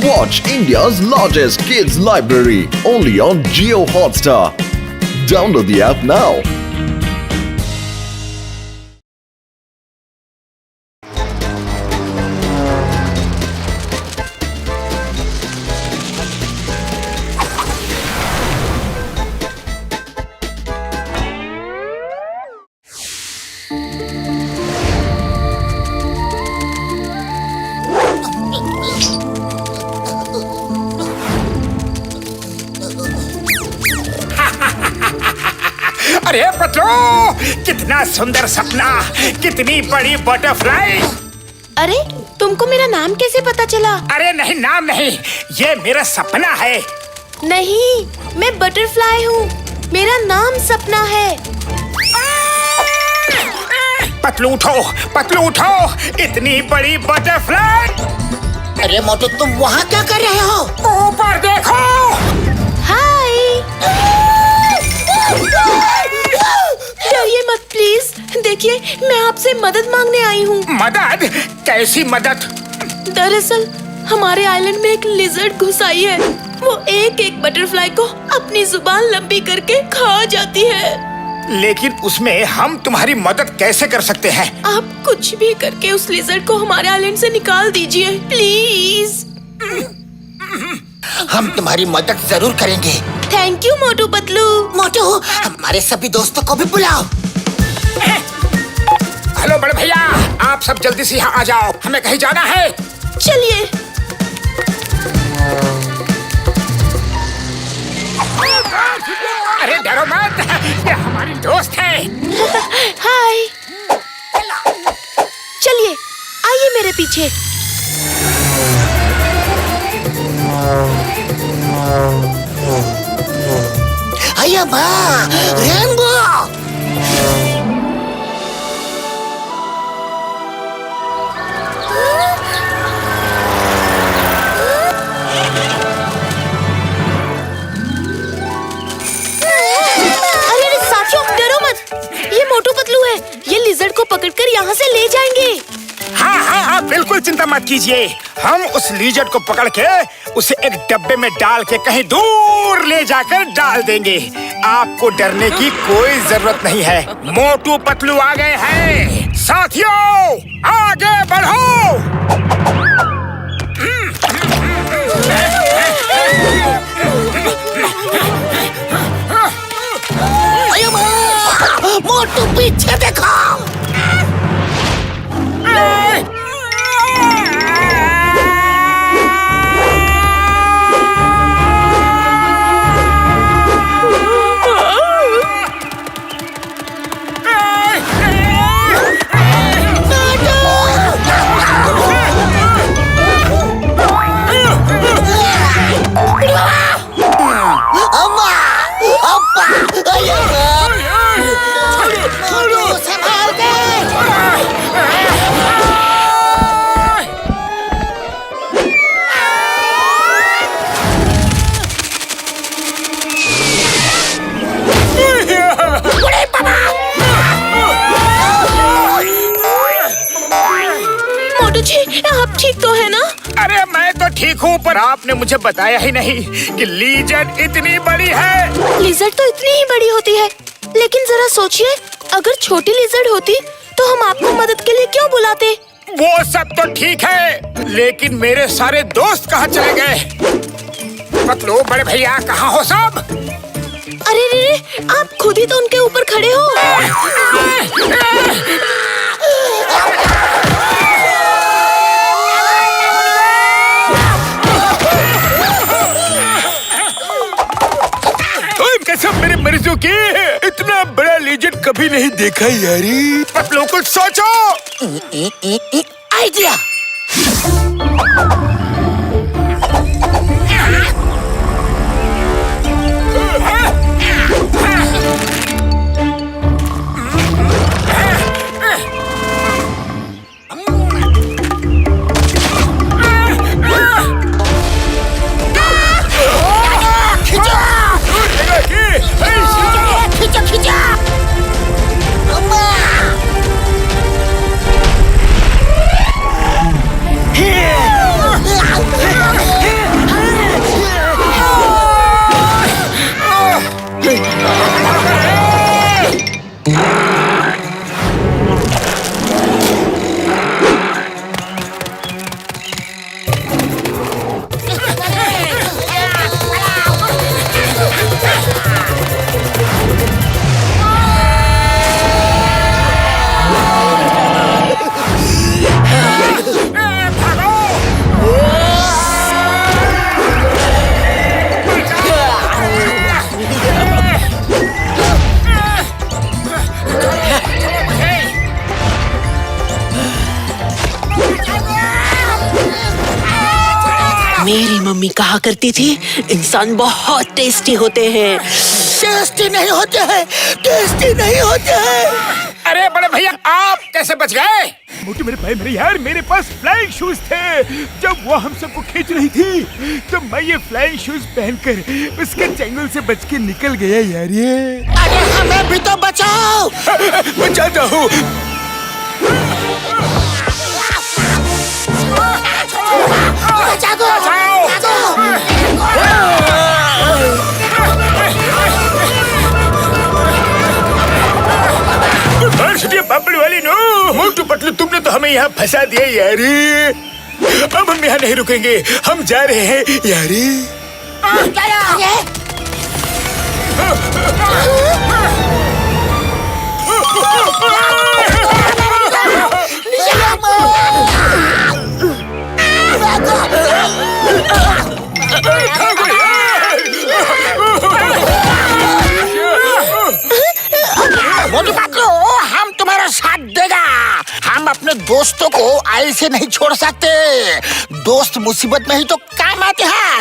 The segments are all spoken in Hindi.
Watch India's largest kids library only on Jio Hotstar. Download the app now. अरे पतलू, कितना सुंदर सपना, कितनी बड़ी बटरफ्लाई। अरे तुमको मेरा नाम कैसे पता चला? अरे नहीं, नाम नहीं, ये मेरा सपना है। नहीं, मैं बटरफ्लाई हूँ, मेरा नाम सपना है। पतलू उठो, पतलू उठो, इतनी बड़ी बटरफ्लाई। अरे मोटू, तुम वहाँ क्या कर रहे हो? ऊपर देखो। हाय। डरिए मत प्लीज, देखिए मैं आपसे मदद मांगने आई हूँ। मदद? कैसी मदद? दरअसल हमारे आइलैंड में एक लिजर्ड घुस आई है। वो एक एक बटरफ्लाई को अपनी जुबान लंबी करके खा जाती है। लेकिन उसमें हम तुम्हारी मदद कैसे कर सकते हैं? आप कुछ भी करके उस लिजर्ड को हमारे आइलैंड से निकाल दीजिए प्लीज। हम तुम्हारी मदद जरूर करेंगे। Thank you Motu Patlu. मोटू, हमारे सभी दोस्तों को भी बुलाओ। हेलो बड़े भैया, आप सब जल्दी से यहाँ आ जाओ, हमें कहीं जाना है। चलिए। अरे डरो मत, ये हमारी दोस्त है। हाय। चलिए, आइए मेरे पीछे। अया बा, रेनबो। अरे साथियों, डरो मत, ये मोटू पतलू है, ये लिजर्ड को पकड़कर यहाँ से ले जाएंगे। हाँ हाँ हाँ, बिल्कुल चिंता मत कीजिए, हम उस लिजर्ड को पकड़ के उसे एक डब्बे में डाल के कहीं दूर ले जाकर डाल देंगे। आपको डरने की कोई जरूरत नहीं है, मोटू पतलू आ गए हैं। साथियों, आगे बढ़ो। अया बा, मोटू पीछे देखो। मोटू जी, आप ठीक तो है ना? अरे मैं तो ठीक हूँ, पर आपने मुझे बताया ही नहीं कि लिजर्ड इतनी बड़ी है। लिजर्ड तो इतनी ही बड़ी होती है, लेकिन जरा सोचिए, अगर छोटी लिजर्ड होती तो हम आपको मदद के लिए क्यों बुलाते? वो सब तो ठीक है, लेकिन मेरे सारे दोस्त कहाँ चले गए? पतलू, बड़े भैया, कहाँ हो सब? अरे रे, आप खुद ही तो उनके ऊपर खड़े हो। कैसे मेरे मरीजों की इतना बड़ा लिजर्ड कभी नहीं देखा यारी। पतलू, कुछ सोचो। आइडिया। मेरी मम्मी कहा करती थी इंसान बहुत टेस्टी होते हैं। टेस्टी नहीं होते हैं, टेस्टी नहीं होते हैं। अरे बड़े भैया, आप कैसे बच गए? मोटू मेरे भाई मेरे यार, मेरे पास फ्लाइंग शूज थे। जब वो हम सबको खींच रही थी तो मैं ये फ्लाइंग शूज पहनकर उसके चंगुल से बच के निकल गया यार। ये अरे हमें भी तो बचाओ। बचाता हूँ। पापड़ी वाली नो, मोटू पतलू, तुमने तो हमें यहाँ फंसा दिया यार। अब हम यहाँ नहीं रुकेंगे, हम जा रहे हैं यार। मोटू पतलू, हम तुम्हारा साथ देगा। हम अपने दोस्तों को ऐसे नहीं छोड़ सकते। दोस्त मुसीबत में ही तो काम आते हैं।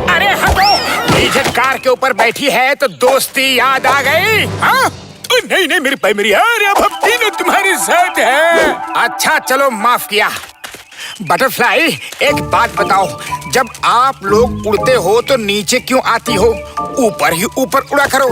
अरे हटो, लीजट कार के ऊपर बैठी है तो दोस्ती याद आ गई। हाँ? नहीं नहीं मेरे भाई मेरी यार, अब हम तीनों तुम्हारे साथ हैं। अच्छा चलो, माफ किया। बटरफ्लाई, एक बात बताओ, जब आप लोग उड़ते हो तो नीचे क्यों आती हो? ऊपर ही ऊपर उड़ा करो।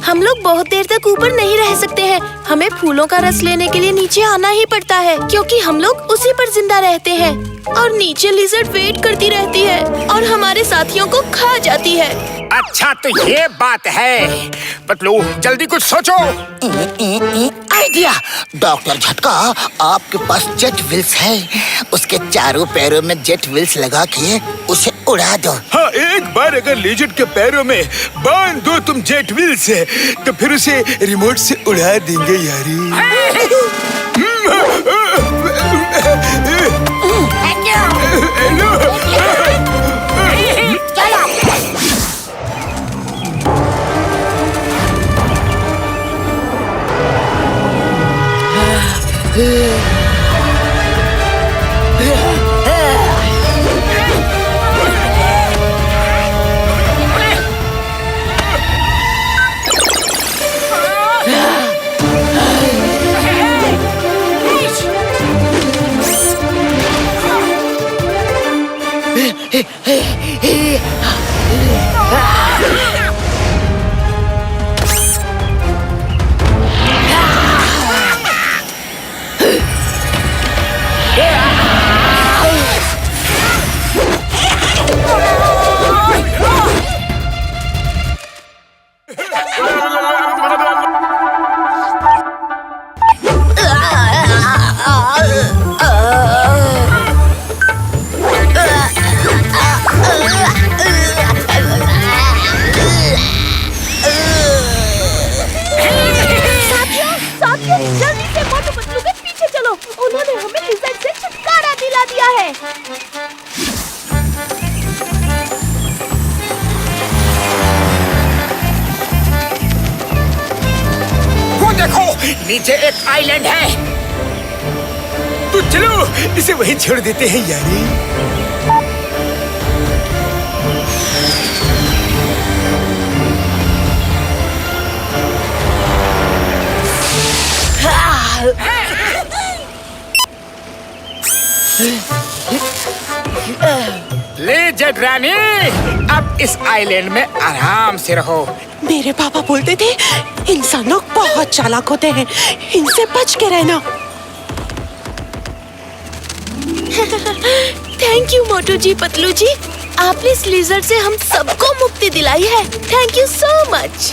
हम लोग बहुत देर तक ऊपर नहीं रह सकते हैं। हमें फूलों का रस लेने के लिए नीचे आना ही पड़ता है, क्योंकि हम लोग उसी पर जिंदा रहते हैं। और नीचे लिजर्ड वेट करती रहती है और हमारे साथियों को खा जाती है। अच्छा तो ये बात है। पतलू, जल्दी कुछ सोचो। आइडिया। डॉक्टर झटका, आपके पास जेट व्हील्स है। उसके चारों पैरों में जेट व्हील्स लगा के उसे उड़ा दो। हाँ, एक बार अगर लिजर्ड के पैरों में बांध दो तुम जेट व्हील से, तो फिर उसे रिमोट से उड़ा देंगे यारी। जल्दी से मोटू पतलू के पीछे चलो। उन्होंने हमें लिजर्ड से छुटकारा दिला दिया है। वो देखो, नीचे एक आइलैंड है। तो चलो इसे वहीं छोड़ देते हैं यारी। लिजर्ड रानी, अब इस आइलैंड में आराम से रहो। मेरे पापा बोलते थे इंसान लोग बहुत चालाक होते हैं, इनसे बच के रहना। थैंक यू मोटू जी, पतलू जी, आपने इस लिजर्ड से हम सबको मुक्ति दिलाई है। Thank you so much.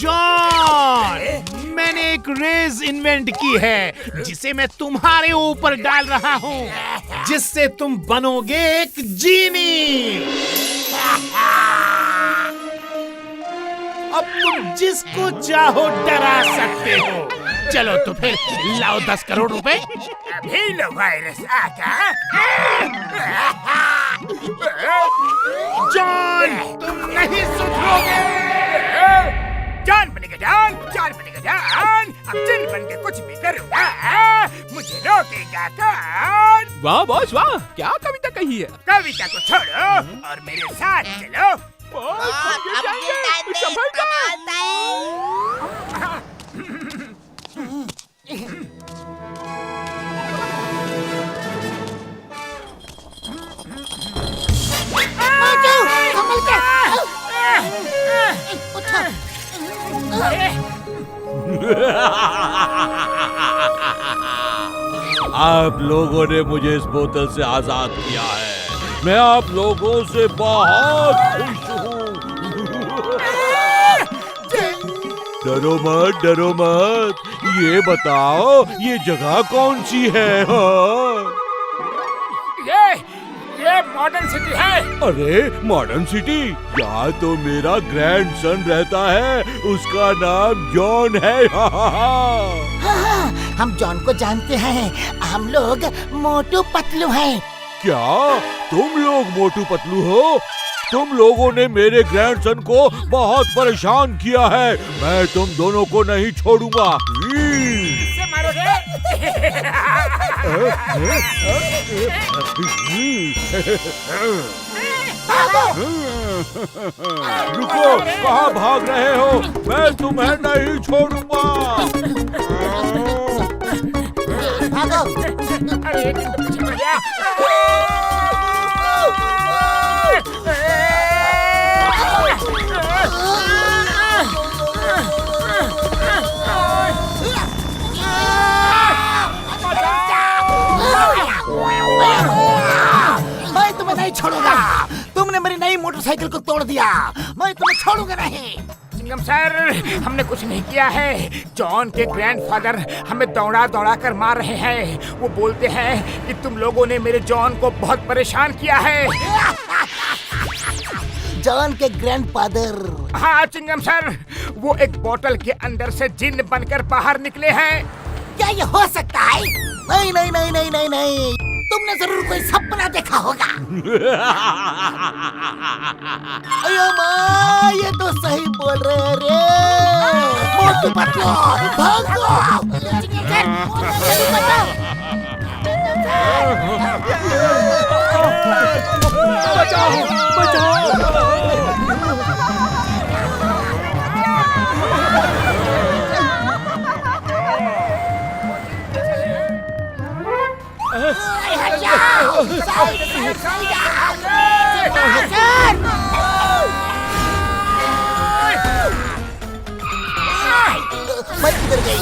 John, एक रेज इन्वेंट की है जिसे मैं तुम्हारे ऊपर डाल रहा हूँ, जिससे तुम बनोगे एक जीनी। अब तुम जिसको चाहो डरा सकते हो। चलो तो फिर लाओ 10 करोड़ रुपए। अभी लो वायरस आका। जॉन, तुम नहीं सुधरोगे। जान बनेगा जान, जान बनेगा जान। अब जिन बन के कुछ भी करूँगा, मुझे रोकेगा कौन? वाह बॉस वाह, क्या कविता कही है। कविता को छोड़ो और मेरे साथ चलो। आप लोगों ने मुझे इस बोतल से आजाद किया है। मैं आप लोगों से बहुत खुश हूँ। डरो मत। ये बताओ, ये जगह कौन सी है? हाँ? ये मॉडर्न सिटी है। अरे मॉडर्न सिटी, यहाँ तो मेरा ग्रैंडसन रहता है, उसका नाम जॉन है। हाँ, हम जॉन को जानते हैं। हम लोग मोटू पतलू हैं। क्या तुम लोग मोटू पतलू हो? तुम लोगों ने मेरे ग्रैंडसन को बहुत परेशान किया है। मैं तुम दोनों को नहीं छोड़ूंगा। इससे मारोगे? रुको, कहाँ भाग रहे हो? मैं तुम्हें नहीं छोड़ूंगा। भागो। अरे पीछे पड़ गया। मैं तुम्हें नहीं छोड़ूंगा। तुमने मेरी नई मोटरसाइकिल को तोड़ दिया। मैं तुम्हें छोड़ूंगा नहीं। चिंगम सर, हमने कुछ नहीं किया है। जॉन के ग्रैंडफादर हमें दौड़ा दौड़ा कर मार रहे हैं। वो बोलते हैं कि तुम लोगों ने मेरे जॉन को बहुत परेशान किया है। जॉन के ग्रैंडफादर? हाँ चिंगम सर, वो एक बोतल के अंदर से जिन बनकर बाहर निकले हैं। क्या ये हो सकता है? नहीं नहीं नहीं नहीं नहीं नहीं, तुमने जरूर कोई सपना देखा होगा। अयो माँ, ये तो सही बोल रहे हैं रे। मोटू पतलू, भागो। बचाओ, बचाओ। मैं किधर गई?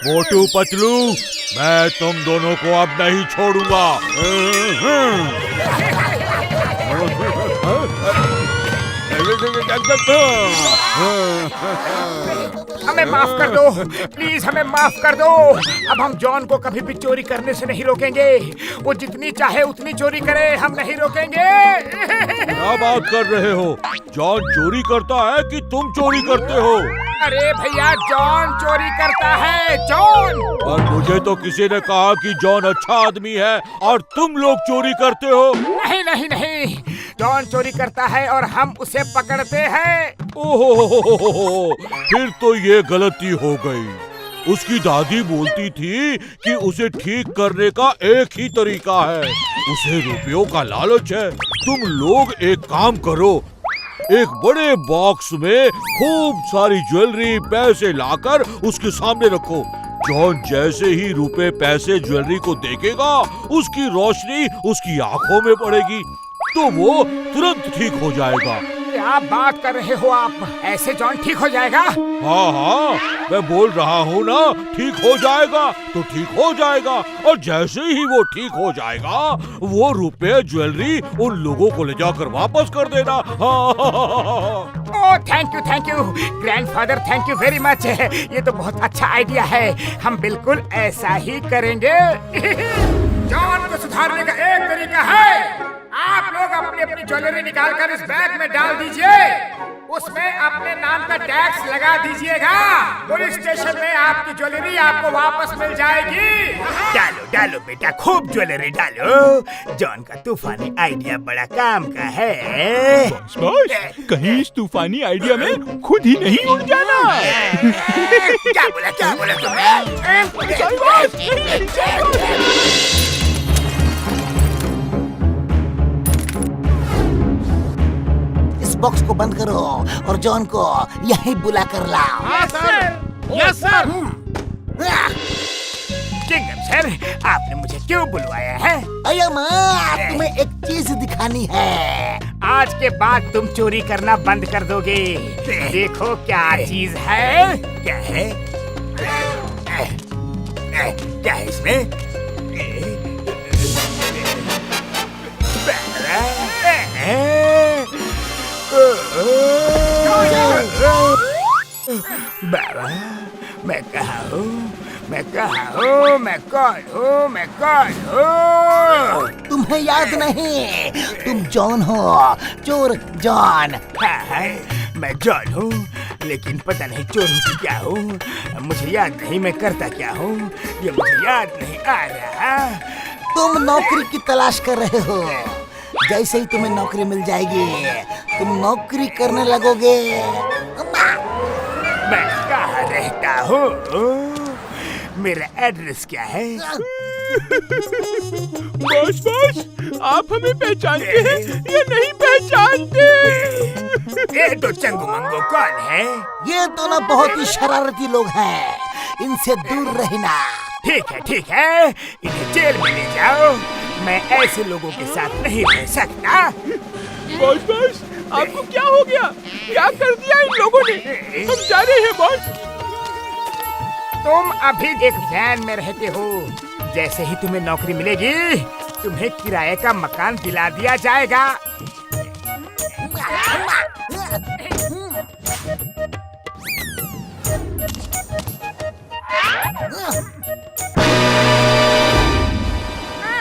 मोटू पतलू, मैं तुम दोनों को अब नहीं छोड़ूंगा। हमें माफ कर दो, प्लीज हमें माफ कर दो। अब हम जॉन को कभी भी चोरी करने से नहीं रोकेंगे। वो जितनी चाहे उतनी चोरी करे, हम नहीं रोकेंगे। क्या बात कर रहे हो? जॉन चोरी करता है कि तुम चोरी करते हो? अरे भैया, जॉन चोरी करता है, जॉन। और मुझे तो किसी ने कहा कि जॉन अच्छा आदमी है और तुम लोग चोरी करते हो। नहीं नहीं नहीं, जॉन चोरी करता है और हम उसे पकड़ते हैं। ओहो, फिर तो ये गलती हो गई। उसकी दादी बोलती थी कि उसे ठीक करने का एक ही तरीका है, उसे रुपयों का लालच है। तुम लोग एक काम करो, एक बड़े बॉक्स में खूब सारी ज्वेलरी, पैसे लाकर उसके सामने रखो। जॉन जैसे ही रुपए, पैसे, ज्वेलरी को देखेगा, उसकी रोशनी उसकी आंखों में पड़ेगी तो वो तुरंत ठीक हो जाएगा। क्या बात कर रहे हो आप? ऐसे जॉन ठीक हो जाएगा? हाँ हाँ, मैं बोल रहा हूँ ना, ठीक हो जाएगा तो ठीक हो जाएगा। और जैसे ही वो ठीक हो जाएगा, वो रुपए ज्वेलरी उन लोगों को ले जाकर वापस कर देना। Oh thank you grandfather, thank you very much. ये तो बहुत अच्छा आइडिया है, हम बिल्कुल ऐसा ही करेंगे। जॉन को सुधारने का एक तरीका है, आप लोग अपनी अपनी ज्वेलरी निकालकर इस बैग में डाल दीजिए, उसमें अपने नाम का टैक्स लगा दीजिएगा। पुलिस स्टेशन में आपकी ज्वेलरी आपको वापस मिल जाएगी। डालो डालो बेटा, खूब ज्वेलरी डालो। जॉन का तूफानी आइडिया बड़ा काम का है। बॉस, कहीं इस तूफानी आइडिया में खुद ही नहीं उड़ जाना। क्या बोला तुमने? बॉक्स को बंद करो और जॉन को यहीं बुला कर लाओ। हाँ sir, yes sir. Kingdom sir, आपने मुझे क्यों बुलवाया है? अय्यमा, तुम्हें एक चीज दिखानी है। आज के बाद तुम चोरी करना बंद कर दोगे। देखो क्या चीज है। क्या है? क्या है इसमें? बाबा, मैं कहाँ हूँ? मैं कौन हूँ? तुम्हें याद नहीं? तुम जॉन हो, चोर जॉन। हाँ, मैं जॉन हूँ, लेकिन पता नहीं चोर हूँ क्या हूँ। मुझे याद नहीं मैं करता क्या हूँ, ये मुझे याद नहीं आ रहा। तुम नौकरी की तलाश कर रहे हो। जैसे ही तुम्हें नौकरी मिल जाएगी, तुम नौकरी करने लगोगे। मैं कहाँ रहता हूँ? मेरा एड्रेस क्या है? बॉस, आप हमें पहचानते हैं या नहीं पहचानते? ये तो चंगू मंगू कौन है? ये दोनों बहुत ही शरारती लोग हैं, इनसे दूर रहना। ठीक है, इन्हें जेल में ले जाओ। मैं ऐसे लोगों के साथ नहीं रह सकता। बॉस, आपको क्या हो गया? क्या कर दिया इन लोगों ने? हम जा रहे हैं बॉस। तुम अभी एक वैन में रहते हो। जैसे ही तुम्हें नौकरी मिलेगी, तुम्हें किराए का मकान दिला दिया जाएगा।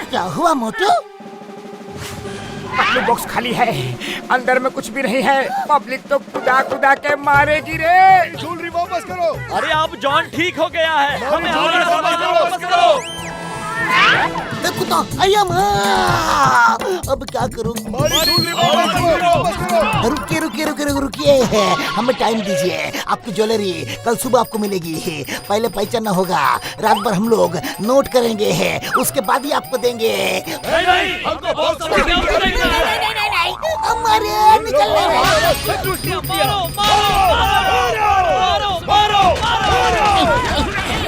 क्या हुआ मोटू? पतलू बॉक्स खाली है, अंदर में कुछ भी नहीं है। पब्लिक तो कुदा के मारेगी रे। ज्वेलरी वापस करो। अरे अब जॉन ठीक हो गया है, हमें वापस करो। देखो तो, अय्यमा, अब क्या करूं? रुकिए, हमें टाइम दीजिए। आपकी ज्वेलरी कल सुबह आपको मिलेगी। पहले पहचानना होगा। रात भर हम लोग नोट करेंगे, उसके बाद ही आपको देंगे। नहीं, हमको बहुत हमारे निकल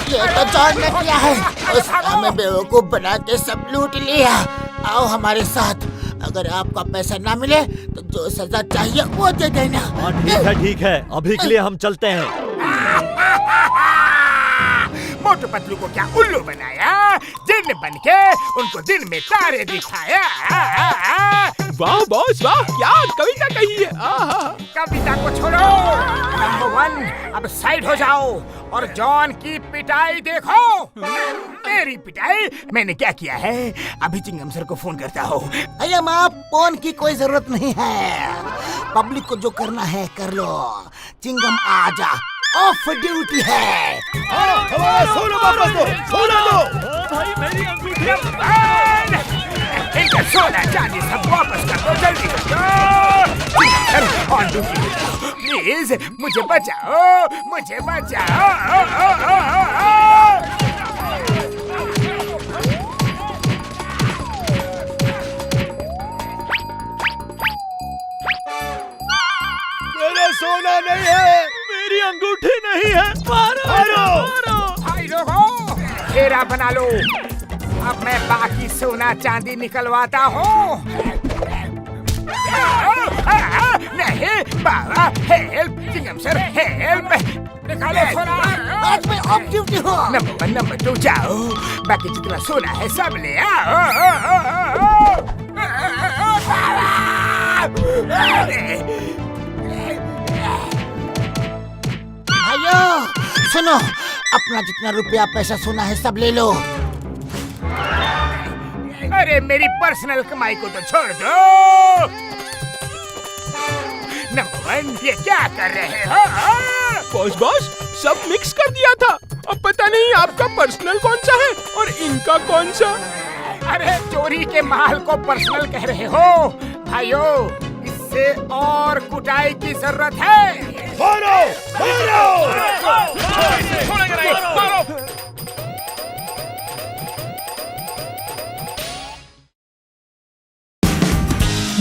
ये तो जॉन ने किया है। उस हमें बेवकूफ बना के सब लूट लिया। आओ हमारे साथ। अगर आपका पैसा ना मिले तो जो सजा चाहिए वो दे देना। ठीक है, अभी के लिए हम चलते हैं। मोटू पतलू को क्या उल्लू बनाया? जिन बन के उनको दिन में तारे दिखाया। वाह बॉस, वाह, क्या कविता कही है। कविता को छोड़ो। नंबर 1, अब साइड हो जाओ और जॉन की पिटाई देखो। मेरी पिटाई? मैंने क्या किया है? अभी चिंगम सर को फोन करता हूँ। अय्यमा, फोन की कोई जरूरत नहीं है। पब्लिक को जो करना है कर लो। चिंगम आजा, ऑफ ड्यूटी है। सोना वापस दो, सोना दो। भाई मेरी अंगूठी। इनका सोना चांदी सब वापस कर दो, जल्दी कर दो। ऑन ड्यूटी प्लीज, मुझे बचाओ, मुझे बचाओ। मेरा सोना नहीं है, मेरी अंगूठी नहीं है। मारो। भाई लोगों, घेरा बना लो। अब मैं बाकी सोना चांदी निकलवाता हूँ। नहीं बाबा हेल्प चिंगम सर हेल्प निकाले सोना आज मैं ऑफ ड्यूटी हूँ। नंबर 1 नंबर 2 जाओ बाकी जितना सोना है सब ले आओ भाइयों सुनो, अपना जितना रुपया पैसा सोना है सब ले लो। अरे मेरी पर्सनल कमाई को तो छोड़ दो। नंबर 1 ये क्या कर रहे हो? बॉस सब मिक्स कर दिया था। अब पता नहीं आपका पर्सनल कौन सा है और इनका कौन सा। अरे चोरी के माल को पर्सनल कह रहे हो? भाइयों इससे और कुटाई की जरूरत है। मारो मारो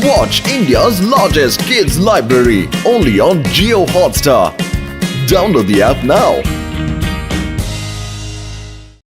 Watch India's largest kids library only on Jio Hotstar. Download the app now.